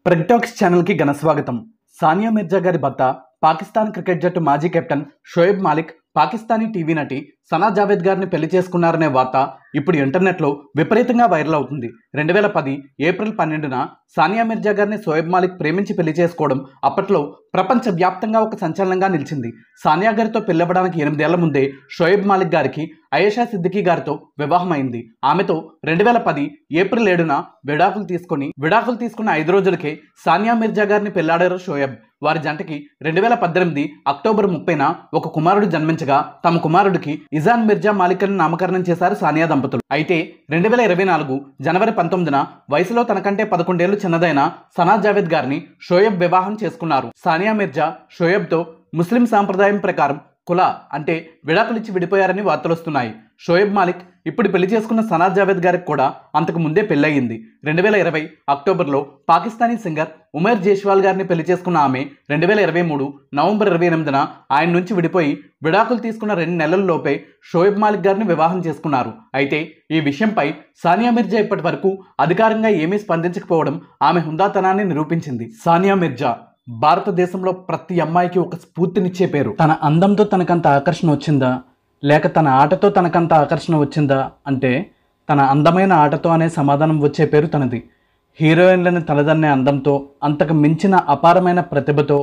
ప్రెగ్టాక్స్ ఛానల్కి ఘన స్వాగతం. సానియా మిర్జా గారి భర్త పాకిస్తాన్ క్రికెట్ జట్టు మాజీ కెప్టెన్ షోయబ్ మాలిక్ పాకిస్తానీ టీవీ నటి సనా జావేద్ గారిని పెళ్లి చేసుకున్నారనే వార్త ఇప్పుడు ఇంటర్నెట్లో విపరీతంగా వైరల్ అవుతుంది. 2010 ఏప్రిల్ 12న సానియా మిర్జా గారిని షోయబ్ మాలిక్ ప్రేమించి పెళ్లి చేసుకోవడం అప్పట్లో ప్రపంచవ్యాప్తంగా ఒక సంచలనంగా నిలిచింది. సానియా గారితో పెళ్లవ్వడానికి 8 ఏళ్ల ముందే షోయబ్ మాలిక్ గారికి అయేషా సిద్దికీ గారితో వివాహం అయింది. ఆమెతో 2010 ఏప్రిల్ 7న విడాకులు తీసుకున్న 5 రోజులకే సానియా మిర్జా గారిని పెళ్లాడారు షోయబ్. వారి జంటకి 2018 అక్టోబర్ 30న ఒక కుమారుడు జన్మించగా తమ కుమారుడికి ఇజాన్ మిర్జా మాలిక్ అని నామకరణం చేశారు సానియా దంపతులు. అయితే 2024 జనవరి 19న వయసులో తనకంటే 11 ఏళ్లు చిన్నదైన సనా జావేద్ గారిని షోయబ్ వివాహం చేసుకున్నారు. సానియా మిర్జా షోయబ్తో ముస్లిం సాంప్రదాయం ప్రకారం కుల అంటే విడాకులిచ్చి విడిపోయారని వార్తలు వస్తున్నాయి. షోయబ్ మాలిక్ ఇప్పుడు పెళ్లి చేసుకున్న సనా జావేద్ గారికి కూడా అంతకు ముందే పెళ్లయింది. 2020 అక్టోబర్లో పాకిస్తానీ సింగర్ ఉమైర్ జైస్వాల్ గారిని పెళ్లి చేసుకున్న ఆమె 2023 నవంబర్ 28న ఆయన నుంచి విడిపోయి విడాకులు తీసుకున్న 2 నెలల్లోపే షోయబ్ మాలిక్ గారిని వివాహం చేసుకున్నారు. అయితే ఈ విషయంపై సానియా మిర్జా ఇప్పటి వరకు అధికారంగా ఏమీ స్పందించకపోవడం ఆమె హుందాతనాన్ని నిరూపించింది. సానియా మిర్జా భారతదేశంలో ప్రతి అమ్మాయికి ఒక స్ఫూర్తినిచ్చే పేరు. తన అందంతో తనకంత ఆకర్షణ వచ్చిందా లేక తన ఆటతో తనకంత ఆకర్షణ వచ్చిందా అంటే తన అందమైన ఆటతో అనే సమాధానం వచ్చే పేరు తనది. హీరోయిన్లను తలదన్నే అందంతో, అంతకు మించిన అపారమైన ప్రతిభతో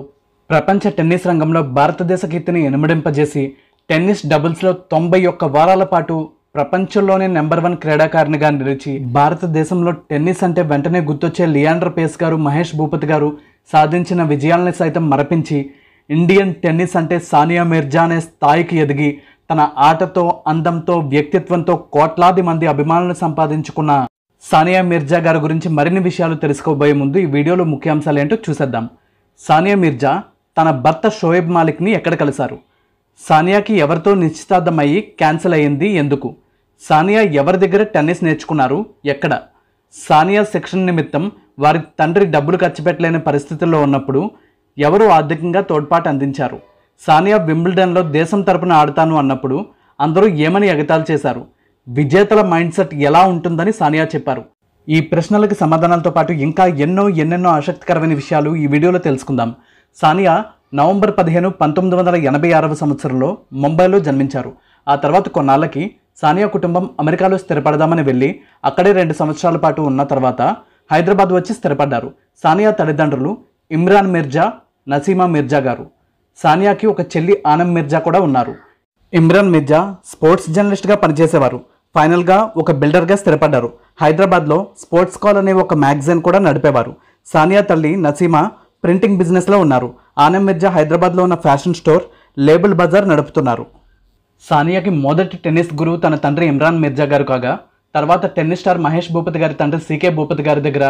ప్రపంచ టెన్నిస్ రంగంలో భారతదేశ కీర్తిని ఇనుమడింపజేసి టెన్నిస్ డబుల్స్లో 91 వారాల పాటు ప్రపంచంలోనే నెంబర్ 1 క్రీడాకారిణిగా నిలిచి భారతదేశంలో టెన్నిస్ అంటే వెంటనే గుర్తొచ్చే లియాండర్ పేస్ గారు, మహేష్ భూపతి గారు సాధించిన విజయాలను సైతం మరపించి ఇండియన్ టెన్నిస్ అంటే సానియా మిర్జా అనే స్థాయికి ఎదిగి తన ఆటతో, అందంతో, వ్యక్తిత్వంతో కోట్లాది మంది అభిమానులను సంపాదించుకున్న సానియా మిర్జా గారి గురించి మరిన్ని విషయాలు తెలుసుకోబోయే ముందు ఈ వీడియోలో ముఖ్యాంశాలు ఏంటో చూసేద్దాం. సానియా మిర్జా తన భర్త షోయబ్ మాలిక్ని ఎక్కడ కలిశారు? సానియాకి ఎవరితో నిశ్చితార్థం అయ్యి క్యాన్సిల్ అయ్యింది ఎందుకు? సానియా ఎవరి దగ్గర టెన్నిస్ నేర్చుకున్నారు, ఎక్కడ? సానియా శిక్షణ నిమిత్తం వారి తండ్రి డబ్బులు ఖర్చు పెట్టలేని పరిస్థితుల్లో ఉన్నప్పుడు ఎవరు ఆర్థికంగా తోడ్పాటు అందించారు? సానియా వింబుల్డన్లో దేశం తరపున ఆడతాను అన్నప్పుడు అందరూ ఏమని ఎగతాళి చేశారు? విజేతల మైండ్ సెట్ ఎలా ఉంటుందని సానియా చెప్పారు. ఈ ప్రశ్నలకు సమాధానాలతో పాటు ఇంకా ఎన్నెన్నో ఆసక్తికరమైన విషయాలు ఈ వీడియోలో తెలుసుకుందాం. సానియా నవంబర్ 15, 1986 సంవత్సరంలో ముంబైలో జన్మించారు. ఆ తర్వాత కొన్నాళ్ళకి సానియా కుటుంబం అమెరికాలో స్థిరపడదామని వెళ్ళి అక్కడే 2 సంవత్సరాల పాటు ఉన్న తర్వాత హైదరాబాద్ వచ్చి స్థిరపడ్డారు. సానియా తల్లిదండ్రులు ఇమ్రాన్ మిర్జా, నసీమా మిర్జా గారు. సానియాకి ఒక చెల్లి ఆనం మిర్జా కూడా ఉన్నారు. ఇమ్రాన్ మిర్జా స్పోర్ట్స్ జర్నలిస్ట్గా పనిచేసేవారు. ఫైనల్గా ఒక బిల్డర్గా స్థిరపడ్డారు. హైదరాబాద్లో స్పోర్ట్స్ కాల్ అనే ఒక మ్యాగజైన్ కూడా నడిపేవారు. సానియా తల్లి నసీమా ప్రింటింగ్ బిజినెస్లో ఉన్నారు. ఆనం మిర్జా హైదరాబాద్లో ఉన్న ఫ్యాషన్ స్టోర్ లేబుల్ బజార్ నడుపుతున్నారు. సానియాకి మొదటి టెన్నిస్ గురువు తన తండ్రి ఇమ్రాన్ మిర్జా గారు కాగా తర్వాత టెన్నిస్ స్టార్ మహేష్ భూపతి గారి తండ్రి సీకే భూపతి గారి దగ్గర,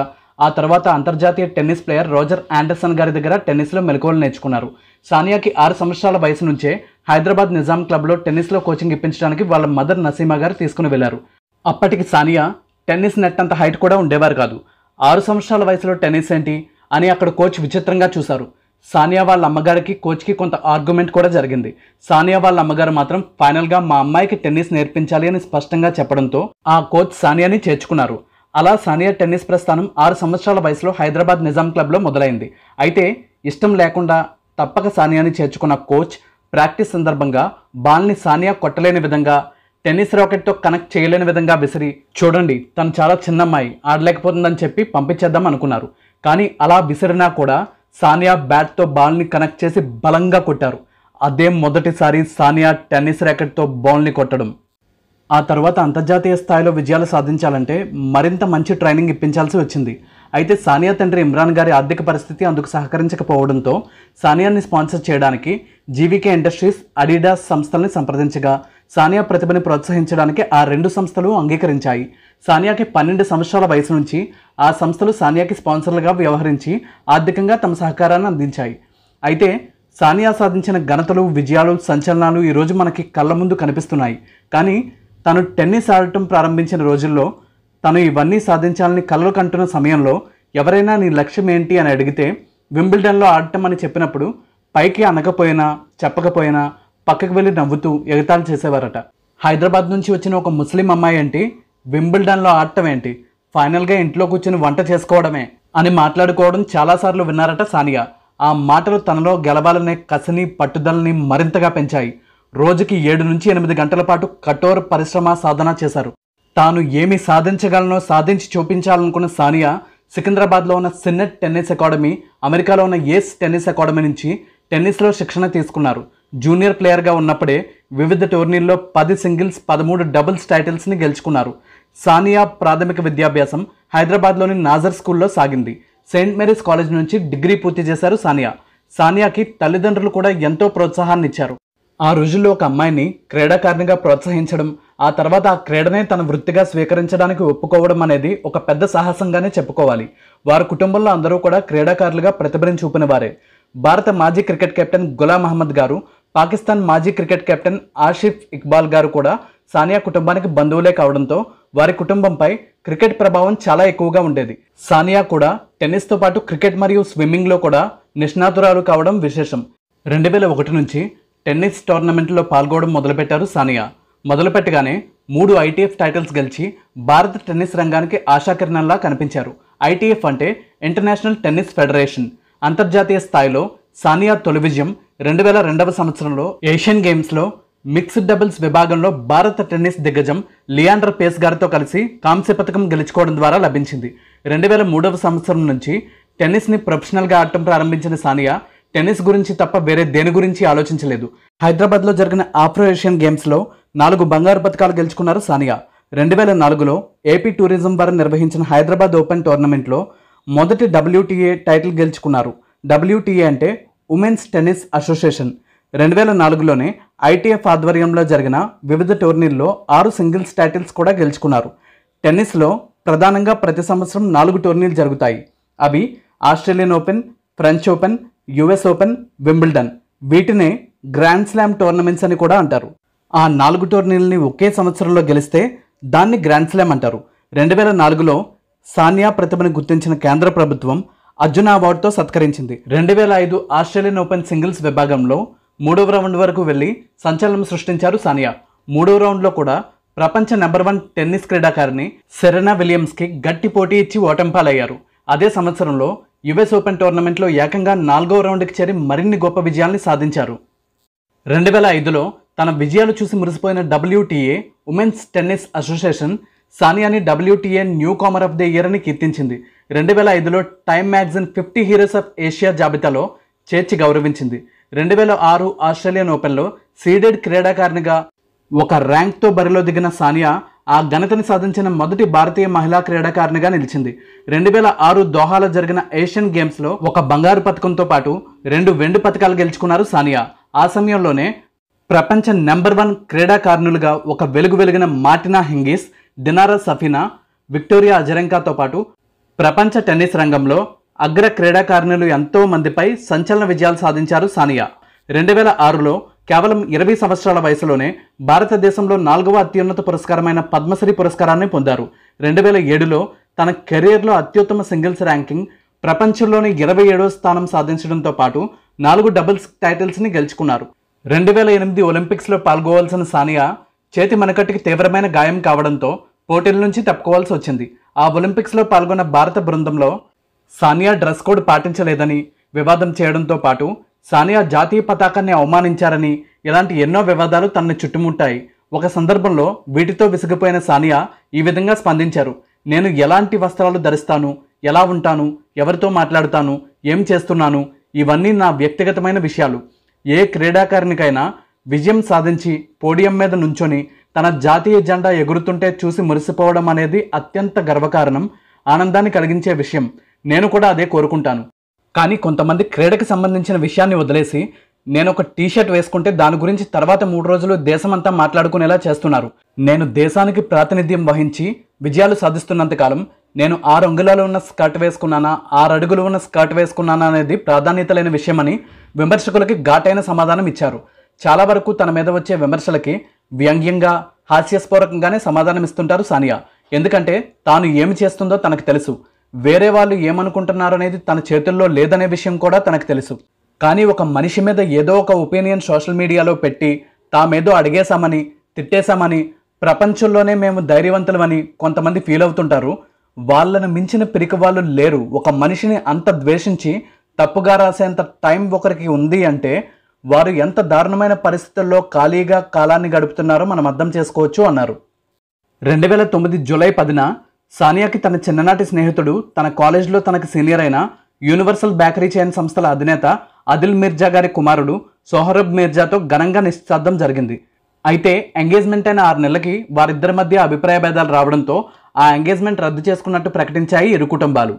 ఆ తర్వాత అంతర్జాతీయ టెన్నిస్ ప్లేయర్ రోజర్ ఆండర్సన్ గారి దగ్గర టెన్నిస్లో మెలకువలు నేర్చుకున్నారు. సానియాకి 6 సంవత్సరాల వయసు నుంచే హైదరాబాద్ నిజాం క్లబ్లో టెన్నిస్లో కోచింగ్ ఇప్పించడానికి వాళ్ళ మదర్ నసీమా గారు తీసుకుని వెళ్లారు. అప్పటికి సానియా టెన్నిస్ నెట్ అంత హైట్ కూడా ఉండేవారు కాదు. 6 సంవత్సరాల వయసులో టెన్నిస్ ఏంటి అని అక్కడ కోచ్ విచిత్రంగా చూశారు. సానియా వాళ్ళ అమ్మగారికి కోచ్కి కొంత ఆర్గ్యుమెంట్ కూడా జరిగింది. సానియా వాళ్ళ అమ్మగారు మాత్రం ఫైనల్గా మా అమ్మాయికి టెన్నిస్ నేర్పించాలి అని స్పష్టంగా చెప్పడంతో ఆ కోచ్ సానియాని చేర్చుకున్నారు. అలా సానియా టెన్నిస్ ప్రస్థానం 6 సంవత్సరాల వయసులో హైదరాబాద్ నిజాం క్లబ్లో మొదలైంది. అయితే ఇష్టం లేకుండా తప్పక సానియాని చేర్చుకున్న కోచ్ ప్రాక్టీస్ సందర్భంగా బాల్ని సానియా కొట్టలేని విధంగా, టెన్నిస్ రాకెట్తో కనెక్ట్ చేయలేని విధంగా విసిరి, చూడండి తను చాలా చిన్నమ్మాయి ఆడలేకపోతుందని చెప్పి పంపించేద్దాం అనుకున్నారు. కానీ అలా విసిరినా కూడా సానియా బ్యాట్తో బాల్ని కనెక్ట్ చేసి బలంగా కొట్టారు. అదే మొదటిసారి సానియా టెన్నిస్ ర్యాకెట్తో బాల్ని కొట్టడం. ఆ తర్వాత అంతర్జాతీయ స్థాయిలో విజయాలు సాధించాలంటే మరింత మంచి ట్రైనింగ్ ఇప్పించాల్సి వచ్చింది. అయితే సానియా తండ్రి ఇమ్రాన్ గారి ఆర్థిక పరిస్థితి అందుకు సహకరించకపోవడంతో సానియాని స్పాన్సర్ చేయడానికి జీవీకే ఇండస్ట్రీస్, అడిడాస్ సంస్థల్ని సంప్రదించగా సానియా ప్రతిభని ప్రోత్సహించడానికి ఆ 2 సంస్థలు అంగీకరించాయి. సానియాకి 12 సంవత్సరాల వయసు నుంచి ఆ సంస్థలు సానియాకి స్పాన్సర్లుగా వ్యవహరించి ఆర్థికంగా తమ సహకారాన్ని అందించాయి. అయితే సానియా సాధించిన ఘనతలు, విజయాలు, సంచలనాలు ఈరోజు మనకి కళ్ళ ముందు కనిపిస్తున్నాయి. కానీ తను టెన్నిస్ ఆడటం ప్రారంభించిన రోజుల్లో తను ఇవన్నీ సాధించాలని కలలు కంటున్న సమయంలో ఎవరైనా నీ లక్ష్యం ఏంటి అని అడిగితే వింబుల్డన్లో ఆడటం అని చెప్పినప్పుడు పైకి అనకపోయినా చెప్పకపోయినా పక్కకు వెళ్ళి నవ్వుతూ ఎగతాళి చేసేవారట. హైదరాబాద్ నుంచి వచ్చిన ఒక ముస్లిం అమ్మాయి ఏంటి, వింబుల్డన్లో ఆడటం ఏంటి, ఫైనల్గా ఇంట్లో కూర్చుని వంట చేసుకోవడమే అని మాట్లాడుకోవడం చాలాసార్లు విన్నారట సానియా. ఆ మాటలు తనలో గెలవాలనే కసిని పట్టుదలని మరింతగా పెంచాయి. రోజుకి 7 నుంచి 8 గంటల పాటు కఠోర పరిశ్రమ సాధన చేశారు. తాను ఏమి సాధించగలనో సాధించి చూపించాలనుకున్న సానియా సికింద్రాబాద్లో ఉన్న సిన్నెట్ టెన్నిస్ అకాడమీ, అమెరికాలో ఉన్న ఏస్ టెన్నిస్ అకాడమీ నుంచి టెన్నిస్లో శిక్షణ తీసుకున్నారు. జూనియర్ ప్లేయర్గా ఉన్నప్పుడే వివిధ టోర్నీల్లో 10 సింగిల్స్, 13 డబుల్స్ టైటిల్స్ని గెలుచుకున్నారు. సానియా ప్రాథమిక విద్యాభ్యాసం హైదరాబాద్లోని నాజర్ స్కూల్లో సాగింది. సెయింట్ మేరీస్ కాలేజ్ నుంచి డిగ్రీ పూర్తి చేశారు సానియా. సానియాకి తల్లిదండ్రులు కూడా ఎంతో ప్రోత్సాహాన్ని ఇచ్చారు. ఆ రోజుల్లో ఒక అమ్మాయిని క్రీడాకారిణిగా ప్రోత్సహించడం, ఆ తర్వాత ఆ క్రీడనే తన వృత్తిగా స్వీకరించడానికి ఒప్పుకోవడం అనేది ఒక పెద్ద సాహసంగానే చెప్పుకోవాలి. వారి కుటుంబంలో అందరూ కూడా క్రీడాకారులుగా ప్రతిభను చూపిన వారే. భారత మాజీ క్రికెట్ కెప్టెన్ గులాం అహ్మద్ గారు, పాకిస్తాన్ మాజీ క్రికెట్ కెప్టెన్ ఆసిఫ్ ఇక్బాల్ గారు కూడా సానియా కుటుంబానికి బంధువులే కావడంతో వారి కుటుంబంపై క్రికెట్ ప్రభావం చాలా ఎక్కువగా ఉండేది. సానియా కూడా టెన్నిస్తో పాటు క్రికెట్ మరియు స్విమ్మింగ్లో కూడా నిష్ణాతురాలు కావడం విశేషం. 2001 నుంచి టెన్నిస్ టోర్నమెంట్లో పాల్గొనడం మొదలుపెట్టారు సానియా. మొదలుపెట్టగానే 3 ITF టైటిల్స్ గెలిచి భారత టెన్నిస్ రంగానికి ఆశాకిరణంలా కనిపించారు. ITF అంటే ఇంటర్నేషనల్ టెన్నిస్ ఫెడరేషన్. అంతర్జాతీయ స్థాయిలో సానియా తొలి విజయం 2002వ సంవత్సరంలో ఏషియన్ గేమ్స్లో మిక్స్డ్ డబుల్స్ విభాగంలో భారత టెన్నిస్ దిగ్గజం లియాండర్ పేస్ గారితో కలిసి కాంస్య పథకం గెలుచుకోవడం ద్వారా లభించింది. 2003వ సంవత్సరం నుంచి టెన్నిస్ని ప్రొఫెషనల్గా ఆడటం ప్రారంభించిన సానియా టెన్నిస్ గురించి తప్ప వేరే దేని గురించి ఆలోచించలేదు. హైదరాబాద్లో జరిగిన ఆఫ్రో ఏషియన్ గేమ్స్లో 4 బంగారు పథకాలు గెలుచుకున్నారు సానియా. 2004లో ఏపీ టూరిజం వారు నిర్వహించిన హైదరాబాద్ ఓపెన్ టోర్నమెంట్లో మొదటి WTA టైటిల్ గెలుచుకున్నారు. WTA అంటే ఉమెన్స్ టెన్నిస్ అసోసియేషన్. 2004లోనే ITF ఆధ్వర్యంలో జరిగిన వివిధ టోర్నీల్లో 6 సింగిల్స్ టైటిల్స్ కూడా గెలుచుకున్నారు. టెన్నిస్లో ప్రధానంగా ప్రతి సంవత్సరం 4 టోర్నీలు జరుగుతాయి. అవి Australian open, French open, US open, Wimbledon. వీటినే గ్రాండ్ స్లామ్ టోర్నమెంట్స్ అని కూడా అంటారు. ఆ 4 టోర్నీలని ఒకే సంవత్సరంలో గెలిస్తే దాన్ని గ్రాండ్ స్లామ్ అంటారు. 2004లో సానియా ప్రతిభను గుర్తించిన కేంద్ర ప్రభుత్వం అర్జున అవార్డుతో సత్కరించింది. 2005 ఆస్ట్రేలియన్ ఓపెన్ సింగిల్స్ విభాగంలో 3వ రౌండ్ వరకు వెళ్లి సంచలనం సృష్టించారు సానియా. 3వ రౌండ్లో కూడా ప్రపంచ నెంబర్ 1 టెన్నిస్ క్రీడాకారిణి సెరెనా విలియమ్స్కి గట్టి పోటీ ఇచ్చి ఓటంపాలయ్యారు. అదే సంవత్సరంలో US ఓపెన్ టోర్నమెంట్లో ఏకంగా 4వ రౌండ్కి చేరి మరిన్ని గొప్ప విజయాల్ని సాధించారు. 2005లో తన విజయాలు చూసి మురిసిపోయిన WTA ఉమెన్స్ టెన్నిస్ అసోసియేషన్ సానియాని WTA newcomer of the year అని కీర్తించింది. 2005లో Time magazine 50 heroes of Asia జాబితాలో చేర్చి గౌరవించింది. 2006 ఆస్ట్రేలియన్ ఓపెన్లో సీడెడ్ క్రీడాకారిణిగా ఒక ర్యాంక్తో బరిలో దిగిన సానియా ఆ ఘనతని సాధించిన మొదటి భారతీయ మహిళా క్రీడాకారిణిగా నిలిచింది. 2006 దోహాలో జరిగిన ఏషియన్ గేమ్స్లో ఒక బంగారు పథకంతో పాటు 2 వెండి పథకాలు గెలుచుకున్నారు సానియా. ఆ సమయంలోనే ప్రపంచ నెంబర్ 1 క్రీడాకారిణులుగా ఒక వెలిగిన మార్టినా హింగిస్, డినారా సఫీనా, విక్టోరియా అజరెంకాతో పాటు ప్రపంచ టెన్నిస్ రంగంలో అగ్ర క్రీడాకారిణులు ఎంతో మందిపై సంచలన విజయాలు సాధించారు సానియా. 2006లో కేవలం 20 సంవత్సరాల వయసులోనే భారతదేశంలో 4వ అత్యున్నత పురస్కారమైన పద్మశ్రీ పురస్కారాన్ని పొందారు. 2007లో తన కెరీర్లో అత్యుత్తమ సింగిల్స్ ర్యాంకింగ్, ప్రపంచంలోని 27వ స్థానం సాధించడంతో పాటు 4 డబుల్స్ టైటిల్స్ని గెలుచుకున్నారు. 2008 ఒలింపిక్స్లో పాల్గొవాల్సిన సానియా చేతి మణికట్టుకి తీవ్రమైన గాయం కావడంతో పోటీల నుంచి తప్పుకోవాల్సి వచ్చింది. ఆ ఒలింపిక్స్లో పాల్గొన్న భారత బృందంలో సానియా డ్రెస్ కోడ్ పాటించలేదని వివాదం చేయడంతో పాటు సానియా జాతీయ పతాకాన్ని అవమానించారని ఇలాంటి ఎన్నో వివాదాలు తనని చుట్టుముట్టాయి. ఒక సందర్భంలో వీటితో విసిగిపోయిన సానియా ఈ విధంగా స్పందించారు. నేను ఎలాంటి వస్త్రాలు ధరిస్తాను, ఎలా ఉంటాను, ఎవరితో మాట్లాడుతాను, ఏం చేస్తున్నాను, ఇవన్నీ నా వ్యక్తిగతమైన విషయాలు. ఏ క్రీడాకారిణికైనా విజయం సాధించి పోడియం మీద నుంచొని తన జాతీయ జెండా ఎగురుతుంటే చూసి మురిసిపోవడం అనేది అత్యంత గర్వకారణం, ఆనందాన్ని కలిగించే విషయం. నేను కూడా అదే కోరుకుంటాను. కానీ కొంతమంది క్రీడకి సంబంధించిన విషయాన్ని వదిలేసి నేను ఒక టీషర్ట్ వేసుకుంటే దాని గురించి తర్వాత 3 రోజులు దేశమంతా మాట్లాడుకునేలా చేస్తున్నారు. నేను దేశానికి ప్రాతినిధ్యం వహించి విజయాలు సాధిస్తున్నంతకాలం నేను 6 అంగుళాలు ఉన్న స్కర్ట్ వేసుకున్నానా, 6 అడుగులు ఉన్న స్కర్ట్ వేసుకున్నానా అనేది ప్రాధాన్యత లేని విషయమని విమర్శకులకి ఘాటైన సమాధానం ఇచ్చారు. చాలా వరకు తన మీద వచ్చే విమర్శలకి వ్యంగ్యంగా, హాస్యస్ఫూరకంగానే సమాధానం ఇస్తుంటారు సానియా. ఎందుకంటే తాను ఏమి చేస్తుందో తనకు తెలుసు. వేరే వాళ్ళు ఏమనుకుంటున్నారనేది తన చేతుల్లో లేదనే విషయం కూడా తనకు తెలుసు. కానీ ఒక మనిషి మీద ఏదో ఒక ఒపీనియన్ సోషల్ మీడియాలో పెట్టి తామేదో అడిగేశామని, తిట్టేశామని, ప్రపంచంలోనే మేము ధైర్యవంతులమని కొంతమంది ఫీల్ అవుతుంటారు. వాళ్ళను మించిన పిరికి వాళ్ళు లేరు. ఒక మనిషిని అంత ద్వేషించి తప్పుగా రాసేంత టైం ఒకరికి ఉంది అంటే వారు ఎంత దారుణమైన పరిస్థితుల్లో ఖాళీగా కాలాన్ని గడుపుతున్నారో మనం అర్థం చేసుకోవచ్చు అన్నారు. 2009 జూలై 10న సానియాకి తన చిన్ననాటి స్నేహితుడు, తన కాలేజ్లో తనకు సీనియర్ అయిన యూనివర్సల్ బేకరీ చైన్ సంస్థల అధినేత అదిల్ మిర్జా గారి కుమారుడు సోహరబ్ మిర్జాతో ఘనంగా నిశ్చితార్థం జరిగింది. అయితే ఎంగేజ్మెంట్ అయిన 6 నెలలకి వారిద్దరి మధ్య అభిప్రాయ భేదాలు రావడంతో ఆ ఎంగేజ్మెంట్ రద్దు చేసుకున్నట్టు ప్రకటించాయి ఇరు కుటుంబాలు.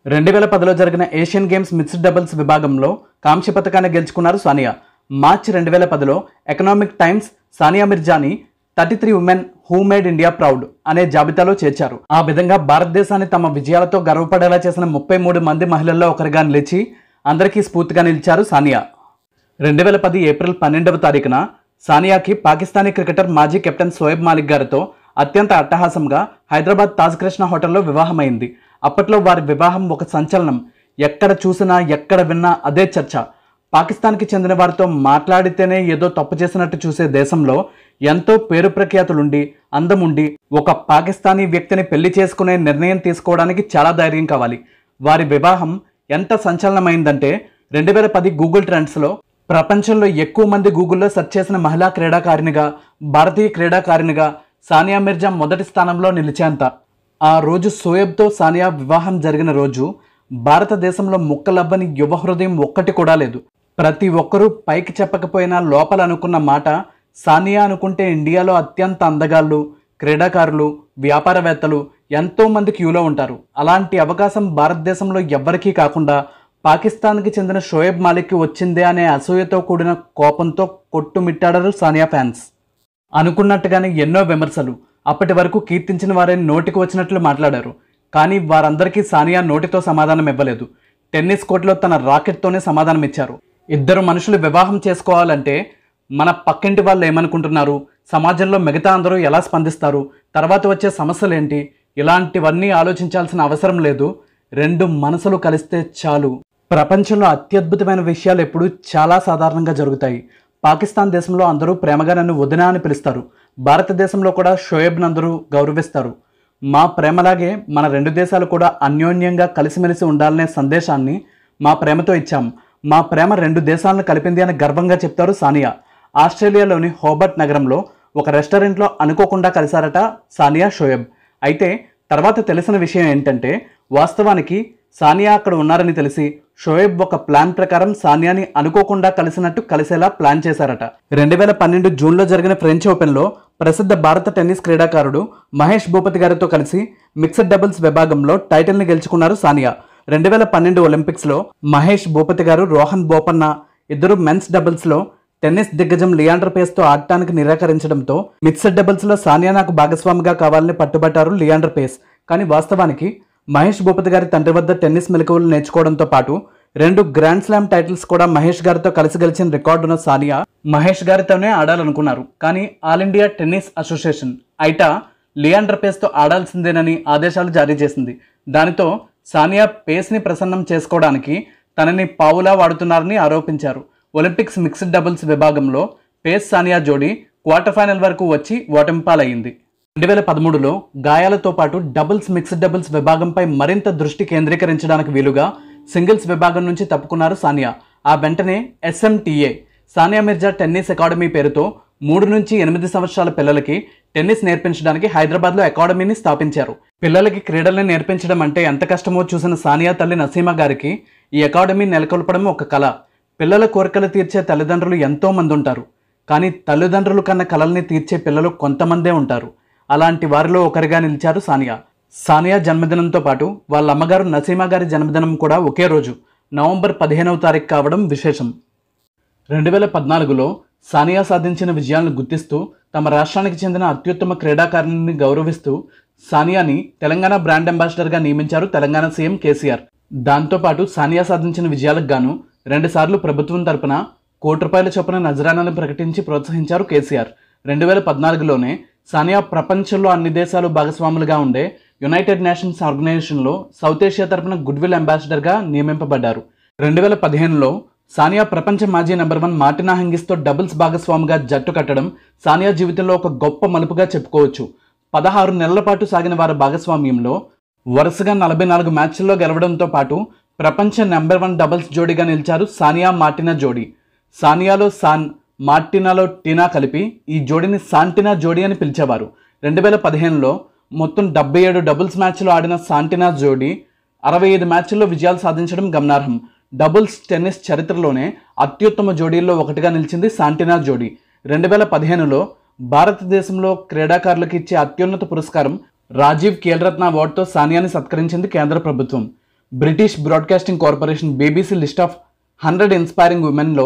2010లో జరిగిన ఏషియన్ గేమ్స్ మిక్స్డ్ డబుల్స్ విభాగంలో కాంస్య పథకాన్ని గెలుచుకున్నారు సానియా. మార్చి 2010లో ఎకనామిక్ టైమ్స్ సానియా మిర్జాని 33 women who made India proud అనే జాబితాలో చేర్చారు. ఆ విధంగా భారతదేశాన్ని తమ విజయాలతో గర్వపడేలా చేసిన 33 మంది మహిళల్లో ఒకరిగా నిలిచి అందరికీ స్ఫూర్తిగా నిలిచారు సానియా. 2010 ఏప్రిల్ 12వ తారీఖున సానియాకి పాకిస్తానీ క్రికెటర్ మాజీ కెప్టెన్ షోయబ్ మాలిక్ గారితో అత్యంత అట్టహాసంగా హైదరాబాద్ తాజ్ కృష్ణ హోటల్లో వివాహమైంది. అప్పట్లో వారి వివాహం ఒక సంచలనం. ఎక్కడ చూసినా ఎక్కడ విన్నా అదే చర్చ. పాకిస్తాన్కి చెందిన వారితో మాట్లాడితేనే ఏదో తప్పు చేసినట్టు చూసే దేశంలో ఎంతో పేరు ప్రఖ్యాతులుండి అందముండి ఒక పాకిస్తానీ వ్యక్తిని పెళ్లి చేసుకునే నిర్ణయం తీసుకోవడానికి చాలా ధైర్యం కావాలి. వారి వివాహం ఎంత సంచలనమైందంటే 2010 గూగుల్ ట్రెండ్స్లో ప్రపంచంలో ఎక్కువ మంది గూగుల్లో సెర్చ్ చేసిన మహిళా క్రీడాకారిణిగా, భారతీయ క్రీడాకారిణిగా సానియా మిర్జా మొదటి స్థానంలో నిలిచేంత. ఆ రోజు షోయబ్తో సానియా వివాహం జరిగిన రోజు భారతదేశంలో ముక్కలవ్వని యువ హృదయం ఒక్కటి కూడా లేదు. ప్రతి ఒక్కరూ పైకి చెప్పకపోయినా లోపల అనుకున్న మాట, సానియా అనుకుంటే ఇండియాలో అత్యంత అందగాళ్ళు, క్రీడాకారులు, వ్యాపారవేత్తలు ఎంతోమంది క్యూలో ఉంటారు. అలాంటి అవకాశం భారతదేశంలో ఎవ్వరికీ కాకుండా పాకిస్తాన్కి చెందిన షోయబ్ మాలిక్కి వచ్చిందే అనే అసూయతో కూడిన కోపంతో కొట్టుమిట్టాడారు సానియా ఫ్యాన్స్. అనుకున్నట్టుగానే ఎన్నో విమర్శలు. అప్పటి వరకు కీర్తించిన వారే నోటికి వచ్చినట్లు మాట్లాడారు. కానీ వారందరికీ సానియా నోటితో సమాధానం ఇవ్వలేదు. టెన్నిస్ కోర్టులో తన రాకెట్తోనే సమాధానం ఇచ్చారు. ఇద్దరు మనుషులు వివాహం చేసుకోవాలంటే మన పక్కింటి వాళ్ళు ఏమనుకుంటున్నారు, సమాజంలో మిగతా అందరూ ఎలా స్పందిస్తారు, తర్వాత వచ్చే సమస్యలేంటి, ఇలాంటివన్నీ ఆలోచించాల్సిన అవసరం లేదు. 2 మనసులు కలిస్తే చాలు. ప్రపంచంలో అత్యద్భుతమైన విషయాలు ఎప్పుడూ చాలా సాధారణంగా జరుగుతాయి. పాకిస్తాన్ దేశంలో అందరూ ప్రేమగా నన్ను వదినా అని పిలుస్తారు. భారతదేశంలో కూడా షోయబ్ను అందరూ గౌరవిస్తారు. మా ప్రేమలాగే మన 2 దేశాలు కూడా అన్యోన్యంగా కలిసిమెలిసి ఉండాలనే సందేశాన్ని మా ప్రేమతో ఇచ్చాం. మా ప్రేమ 2 దేశాలను కలిపింది అని గర్వంగా చెప్తారు సానియా. ఆస్ట్రేలియాలోని హోబర్ట్ నగరంలో ఒక రెస్టారెంట్లో అనుకోకుండా కలిశారట సానియా, షోయబ్. అయితే తర్వాత తెలిసిన విషయం ఏంటంటే వాస్తవానికి సానియా అక్కడ ఉన్నారని తెలిసి షోయబ్ ఒక ప్లాన్ ప్రకారం సానియాని అనుకోకుండా కలిసేలా ప్లాన్ చేశారట. 2012 జూన్లో జరిగిన ఫ్రెంచ్ ఓపెన్లో ప్రసిద్ధ భారత టెన్నిస్ క్రీడాకారుడు మహేష్ భూపతి గారితో కలిసి మిక్స్డ్ డబుల్స్ విభాగంలో టైటిల్ని గెలుచుకున్నారు సానియా. 2012 ఒలింపిక్స్లో మహేష్ భూపతి గారు, రోహన్ బోపన్న ఇద్దరు మెన్స్ డబుల్స్లో టెన్నిస్ దిగ్గజం లియాండర్ పేస్తో ఆడటానికి నిరాకరించడంతో మిక్స్డ్ డబుల్స్లో సానియా నాకు భాగస్వామిగా కావాలని పట్టుబట్టారు లియాండర్ పేస్. కానీ వాస్తవానికి మహేష్ భూపతి గారి తండ్రి వద్ద టెన్నిస్ మెలకువలు నేర్చుకోవడంతో పాటు 2 గ్రాండ్ స్లామ్ టైటిల్స్ కూడా మహేష్ గారితో కలిసి గెలిచిన రికార్డున్న సానియా మహేష్ గారితోనే ఆడాలనుకున్నారు. కానీ all India tennis association AITA Leander పేస్తో ఆడాల్సిందేనని ఆదేశాలు జారీ చేసింది. దానితో సానియా పేస్ని ప్రసన్నం చేసుకోవడానికి తనని పావులా వాడుతున్నారని ఆరోపించారు. ఒలింపిక్స్ మిక్స్డ్ డబుల్స్ విభాగంలో పేస్ సానియా జోడీ క్వార్టర్ ఫైనల్ వరకు వచ్చి ఓటమిపాలయ్యింది. 2013లో గాయాలతో పాటు డబుల్స్ మిక్స్డ్ డబుల్స్ విభాగంపై మరింత దృష్టి కేంద్రీకరించడానికి వీలుగా సింగిల్స్ విభాగం నుంచి తప్పుకున్నారు సానియా. ఆ వెంటనే SMTA Sania Mirza tennis academy పేరుతో 3 నుంచి 8 సంవత్సరాల పిల్లలకి టెన్నిస్ నేర్పించడానికి హైదరాబాద్లో అకాడమీని స్థాపించారు. పిల్లలకి క్రీడల్ని నేర్పించడం అంటే ఎంత కష్టమో చూసిన సానియా తల్లి నసీమా గారికి ఈ అకాడమీ నెలకొల్పడం ఒక కళ. పిల్లల కోరికలు తీర్చే తల్లిదండ్రులు ఎంతో మంది ఉంటారు. కానీ తల్లిదండ్రులు కన్న కలల్ని తీర్చే పిల్లలు కొంతమందే ఉంటారు. అలాంటి వారిలో ఒకరిగా నిలిచారు సానియా. సానియా జన్మదినంతో పాటు వాళ్ళ అమ్మగారు నసీమా గారి జన్మదినం కూడా ఒకే రోజు నవంబర్ 15వ తారీఖు కావడం విశేషం. 2014లో సానియా సాధించిన విజయాలను గుర్తిస్తూ తమ రాష్ట్రానికి చెందిన అత్యుత్తమ క్రీడాకారిణిని గౌరవిస్తూ సానియాని తెలంగాణ బ్రాండ్ అంబాసిడర్గా నియమించారు తెలంగాణ సీఎం కేసీఆర్. దాంతోపాటు సానియా సాధించిన విజయాలకు గాను 2 సార్లు ప్రభుత్వం తరపున ₹1 చొప్పున నజరానాను ప్రకటించి ప్రోత్సహించారు కేసీఆర్. 2014లోనే సానియా ప్రపంచంలో అన్ని దేశాలు భాగస్వాములుగా ఉండే యునైటెడ్ నేషన్స్ ఆర్గనైజేషన్లో సౌత్ ఏషియా తరపున గుడ్విల్ అంబాసిడర్గా నియమింపబడ్డారు. 2015లో సానియా ప్రపంచ మాజీ నెంబర్ 1 మార్టినా హింగిస్తో డబుల్స్ భాగస్వామిగా జట్టు కట్టడం సానియా జీవితంలో ఒక గొప్ప మలుపుగా చెప్పుకోవచ్చు. 16 నెలల పాటు సాగిన వారి భాగస్వామ్యంలో వరుసగా 44 మ్యాచ్ల్లో గెలవడంతో పాటు ప్రపంచ నెంబర్ 1 డబుల్స్ జోడీగా నిలిచారు సానియా మార్టినా జోడీ. సానియాలో సాన్, మార్టినాలో టీనా కలిపి ఈ జోడీని సాంటినా జోడీ అని పిలిచేవారు. 2015లో మొత్తం 77 డబుల్స్ మ్యాచ్లు ఆడిన సాంటినా జోడీ 65 మ్యాచ్ల్లో విజయాలు సాధించడం గమనార్హం. డబుల్స్ టెన్నిస్ చరిత్రలోనే అత్యుత్తమ జోడీల్లో ఒకటిగా నిలిచింది సాంటినా జోడీ. 2015లో భారతదేశంలో క్రీడాకారులకు ఇచ్చే అత్యున్నత పురస్కారం రాజీవ్ ఖేల్రత్న అవార్డుతో సానియాని సత్కరించింది కేంద్ర ప్రభుత్వం. British Broadcasting Corporation BBC list of 100 inspiring ఉమెన్లో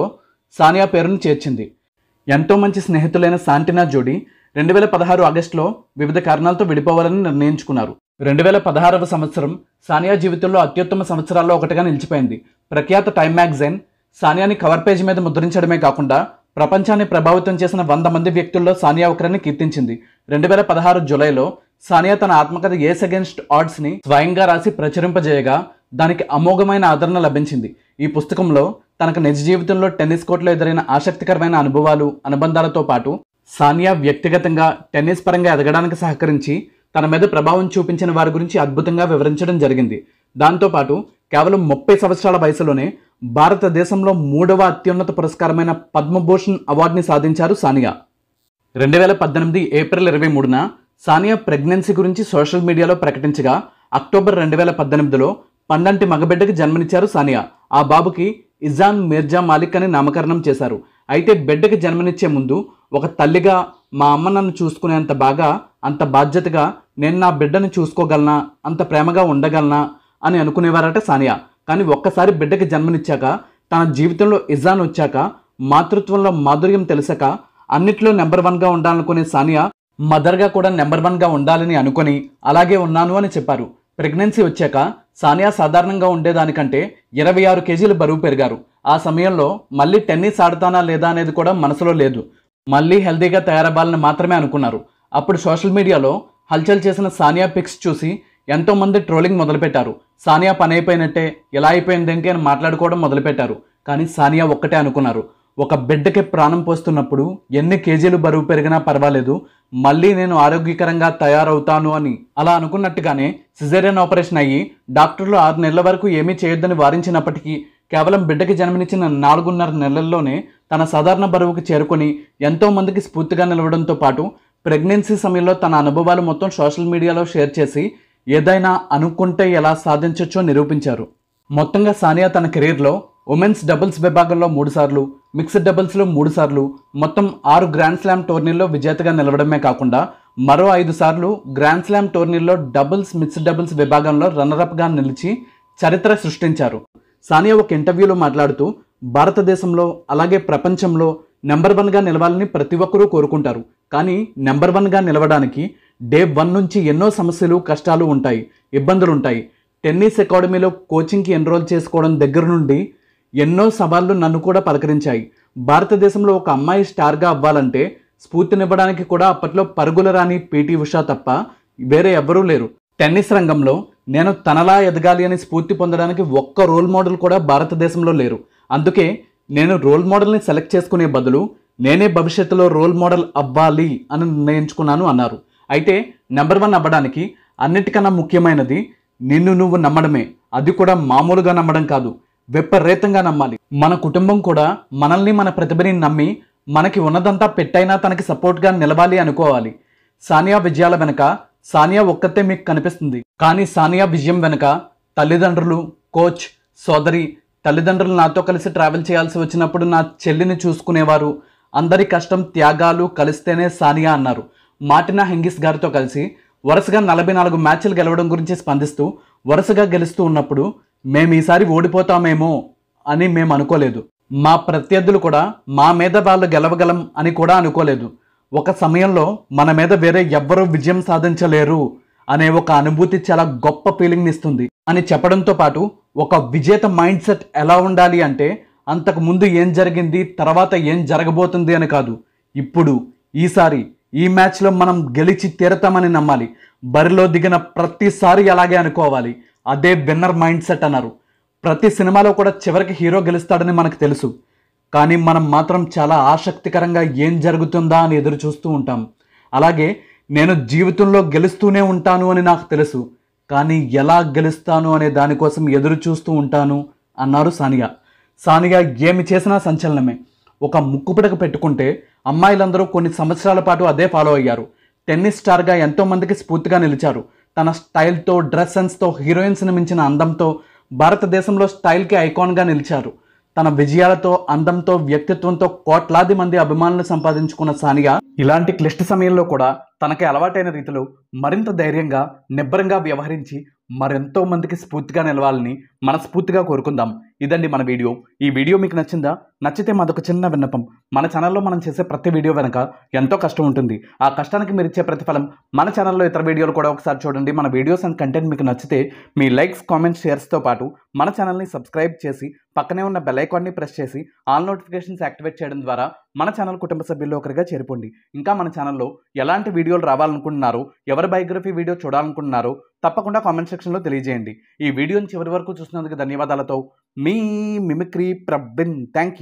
సానియా పేరును చేర్చింది. ఎంతో మంచి స్నేహితులైన సాంటినా జోడీ 2016 ఆగస్టులో వివిధ కారణాలతో విడిపోవాలని నిర్ణయించుకున్నారు. 2016వ సంవత్సరం సానియా జీవితంలో అత్యుత్తమ సంవత్సరాల్లో ఒకటిగా నిలిచిపోయింది. ప్రఖ్యాత టైమ్ మ్యాగజైన్ సానియాని కవర్ పేజీ మీద ముద్రించడమే కాకుండా ప్రపంచాన్ని ప్రభావితం చేసిన 100 మంది వ్యక్తుల్లో సానియా ఒకరిని కీర్తించింది. 2016 జూలైలో సానియా తన ఆత్మకథ ఏస్ అగైన్స్ట్ ఆడ్స్ని స్వయంగా రాసి ప్రచురింపజేయగా దానికి అమోఘమైన ఆదరణ లభించింది. ఈ పుస్తకంలో తనకు నిజ జీవితంలో టెన్నిస్ కోర్టులో ఎదురైన ఆసక్తికరమైన అనుభవాలు, అనుబంధాలతో పాటు సానియా వ్యక్తిగతంగా టెన్నిస్ పరంగా ఎదగడానికి సహకరించి తన మీద ప్రభావం చూపించిన వారి గురించి అద్భుతంగా వివరించడం జరిగింది. దాంతోపాటు కేవలం 30 సంవత్సరాల వయసులోనే భారతదేశంలో 3వ అత్యున్నత పురస్కారమైన పద్మభూషణ్ అవార్డుని సాధించారు సానియా. 2018 ఏప్రిల్ 23న సానియా ప్రెగ్నెన్సీ గురించి సోషల్ మీడియాలో ప్రకటించగా అక్టోబర్ 2018లో పండంటి మగబిడ్డకి జన్మనిచ్చారు సానియా. ఆ బాబుకి ఇజాన్ మిర్జా మాలిక్ అని నామకరణం చేశారు. అయితే బిడ్డకి జన్మనిచ్చే ముందు ఒక తల్లిగా మా అమ్మ నన్ను చూసుకునేంత బాగా, అంత బాధ్యతగా నేను నా బిడ్డని చూసుకోగలనా, అంత ప్రేమగా ఉండగలనా అని అనుకునేవారట సానియా. కానీ ఒక్కసారి బిడ్డకి జన్మనిచ్చాక, తన జీవితంలో ఇజాన్ వచ్చాక, మాతృత్వంలో మాధుర్యం తెలిసాక అన్నిట్లో నెంబర్ 1గా ఉండాలనుకునే సానియా మదర్గా కూడా నెంబర్ 1గా ఉండాలని అనుకుని అలాగే ఉన్నాను అని చెప్పారు. ప్రెగ్నెన్సీ వచ్చాక సానియా సాధారణంగా ఉండేదానికంటే 26 కేజీలు బరువు పెరిగారు. ఆ సమయంలో మళ్ళీ టెన్నిస్ ఆడతానా లేదా అనేది కూడా మనసులో లేదు. మళ్ళీ హెల్తీగా తయారవ్వాలని మాత్రమే అనుకున్నారు. అప్పుడు సోషల్ మీడియాలో హల్చల్ చేసిన సానియా పిక్స్ చూసి ఎంతోమంది ట్రోలింగ్ మొదలుపెట్టారు. సానియా పని అయిపోయినట్టే, ఎలా అయిపోయిందేంటి అని మాట్లాడుకోవడం మొదలుపెట్టారు. కానీ సానియా ఒక్కటే అనుకున్నారు, ఒక బిడ్డకి ప్రాణం పోస్తున్నప్పుడు ఎన్ని కేజీలు బరువు పెరిగినా పర్వాలేదు, మళ్ళీ నేను ఆరోగ్యకరంగా తయారవుతాను అని. అలా అనుకున్నట్టుగానే సిజేరియన్ ఆపరేషన్ అయ్యి డాక్టర్లు 6 నెలల వరకు ఏమీ చేయొద్దని వారించినప్పటికీ కేవలం బిడ్డకి జన్మనిచ్చిన 4.5 నెలల్లోనే తన సాధారణ బరువుకి చేరుకొని ఎంతోమందికి స్ఫూర్తిగా నిలవడంతో పాటు ప్రెగ్నెన్సీ సమయంలో తన అనుభవాలు మొత్తం సోషల్ మీడియాలో షేర్ చేసి ఏదైనా అనుకుంటే ఎలా సాధించవచ్చో నిరూపించారు. మొత్తంగా సానియా తన కెరీర్లో ఉమెన్స్ డబుల్స్ విభాగంలో 3 సార్లు, మిక్స్డ్ డబుల్స్లో 3 సార్లు, మొత్తం 6 గ్రాండ్ స్లామ్ టోర్నీల్లో విజేతగా నిలవడమే కాకుండా మరో 5 సార్లు గ్రాండ్ స్లామ్ టోర్నీల్లో డబుల్స్, మిక్స్డ్ డబుల్స్ విభాగంలో రన్నరప్గా నిలిచి చరిత్ర సృష్టించారు. సానియా ఒక ఇంటర్వ్యూలో మాట్లాడుతూ భారతదేశంలో అలాగే ప్రపంచంలో నెంబర్ 1గా నిలవాలని ప్రతి ఒక్కరూ కోరుకుంటారు. కానీ నెంబర్ 1గా నిలవడానికి డే 1 నుంచి ఎన్నో సమస్యలు, కష్టాలు ఉంటాయి, ఇబ్బందులు ఉంటాయి. టెన్నిస్ అకాడమీలో కోచింగ్కి ఎన్రోల్ చేసుకోవడం దగ్గర నుండి ఎన్నో సవాళ్లు నన్ను కూడా పలకరించాయి. భారతదేశంలో ఒక అమ్మాయి స్టార్గా అవ్వాలంటే స్ఫూర్తినివ్వడానికి కూడా అప్పట్లో పరుగుల రాణి PT ఉషా తప్ప వేరే ఎవ్వరూ లేరు. టెన్నిస్ రంగంలో నేను తనలా ఎదగాలి అని స్ఫూర్తి పొందడానికి ఒక్క రోల్ మోడల్ కూడా భారతదేశంలో లేరు. అందుకే నేను రోల్ మోడల్ని సెలెక్ట్ చేసుకునే బదులు నేనే భవిష్యత్తులో రోల్ మోడల్ అవ్వాలి అని నిర్ణయించుకున్నాను అన్నారు. అయితే నెంబర్ 1 అవ్వడానికి అన్నిటికన్నా ముఖ్యమైనది నిన్ను నువ్వు నమ్మడమే. అది కూడా మామూలుగా నమ్మడం కాదు, విపరీతంగా నమ్మాలి. మన కుటుంబం కూడా మనల్ని, మన ప్రతిభని నమ్మి మనకి ఉన్నదంతా పెట్టైనా తనకి సపోర్ట్గా నిలవాలి అనుకోవాలి. సానియా విజయాల వెనుక సానియా ఒక్కతే మీకు కనిపిస్తుంది, కానీ సానియా విజయం వెనుక తల్లిదండ్రులు, కోచ్, సోదరి, తల్లిదండ్రులు నాతో కలిసి ట్రావెల్ చేయాల్సి వచ్చినప్పుడు నా చెల్లిని చూసుకునేవారు. అందరి కష్టం, త్యాగాలు కలిస్తేనే సానియా అన్నారు. మార్టినా హింగిస్ గారితో కలిసి వరుసగా 44 మ్యాచ్లు గెలవడం గురించి స్పందిస్తూ, వరుసగా గెలుస్తూ ఉన్నప్పుడు మేము ఈసారి ఓడిపోతామేమో అని మేము అనుకోలేదు. మా ప్రత్యర్థులు కూడా మా మీద వాళ్ళు గెలవగలం అని కూడా అనుకోలేదు. ఒక సమయంలో మన మీద వేరే ఎవ్వరూ విజయం సాధించలేరు అనే ఒక అనుభూతి చాలా గొప్ప ఫీలింగ్ని ఇస్తుంది అని చెప్పడంతో పాటు, ఒక విజేత మైండ్ సెట్ ఎలా ఉండాలి అంటే అంతకు ముందు ఏం జరిగింది, తర్వాత ఏం జరగబోతుంది అని కాదు, ఇప్పుడు ఈసారి ఈ మ్యాచ్లో మనం గెలిచి తీరతామని నమ్మాలి. బరిలో దిగిన ప్రతిసారి అలాగే అనుకోవాలి. అదే విన్నర్ మైండ్ సెట్ అన్నారు. ప్రతి సినిమాలో కూడా చివరికి హీరో గెలుస్తాడని మనకు తెలుసు, కానీ మనం మాత్రం చాలా ఆసక్తికరంగా ఏం జరుగుతుందా అని ఎదురు చూస్తూ ఉంటాం. అలాగే నేను జీవితంలో గెలుస్తూనే ఉంటాను అని నాకు తెలుసు, కానీ ఎలా గెలుస్తాను అనే దానికోసం ఎదురు చూస్తూ ఉంటాను అన్నారు సానియా. సానియా ఏమి చేసినా సంచలనమే. ఒక ముక్కుపుడక పెట్టుకుంటే అమ్మాయిలందరూ కొన్ని సంవత్సరాల పాటు అదే ఫాలో అయ్యారు. టెన్నిస్ స్టార్గా ఎంతోమందికి స్ఫూర్తిగా నిలిచారు. తన స్టైల్తో, డ్రెస్ సెన్స్తో, హీరోయిన్స్ని మించిన అందంతో భారతదేశంలో స్టైల్కి ఐకాన్గా నిలిచారు. తన విజయాలతో, అందంతో, వ్యక్తిత్వంతో కోట్లాది మంది అభిమానులు సంపాదించుకున్న సానియా ఇలాంటి క్లిష్ట సమయంలో కూడా తనకి అలవాటైన రీతిలో మరింత ధైర్యంగా, నిబ్బరంగా వ్యవహరించి మరెంతో మందికి స్ఫూర్తిగా నిలవాలని మనస్ఫూర్తిగా కోరుకుందాం. ఇదండి మన వీడియో. ఈ వీడియో మీకు నచ్చిందా? నచ్చితే మాదొక చిన్న విన్నపం. మన ఛానల్లో మనం చేసే ప్రతి వీడియో వెనక ఎంతో కష్టం ఉంటుంది. ఆ కష్టానికి మీరు ఇచ్చే ప్రతిఫలం మన ఛానల్లో ఇతర వీడియోలు కూడా ఒకసారి చూడండి. మన వీడియోస్ అండ్ కంటెంట్ మీకు నచ్చితే మీ లైక్స్, కామెంట్స్, షేర్స్తో పాటు మన ఛానల్ని సబ్స్క్రైబ్ చేసి పక్కనే ఉన్న బెల్ ఐకాన్ని ప్రెస్ చేసి ఆల్ నోటిఫికేషన్స్ యాక్టివేట్ చేయడం ద్వారా మన ఛానల్ కుటుంబ సభ్యుల్లో ఒకరిగా చేరిపోండి. ఇంకా మన ఛానల్లో ఎలాంటి వీడియోలు రావాలనుకుంటున్నారో, ఎవరి బయోగ్రఫీ వీడియో చూడాలనుకుంటున్నారో తప్పకుండా కామెంట్ సెక్షన్లో తెలియజేయండి. ఈ వీడియోని చివరి వరకు చూసినందుకు ధన్యవాదాలతో మీ మిమిక్రీ ప్రవీణ్. Thank you.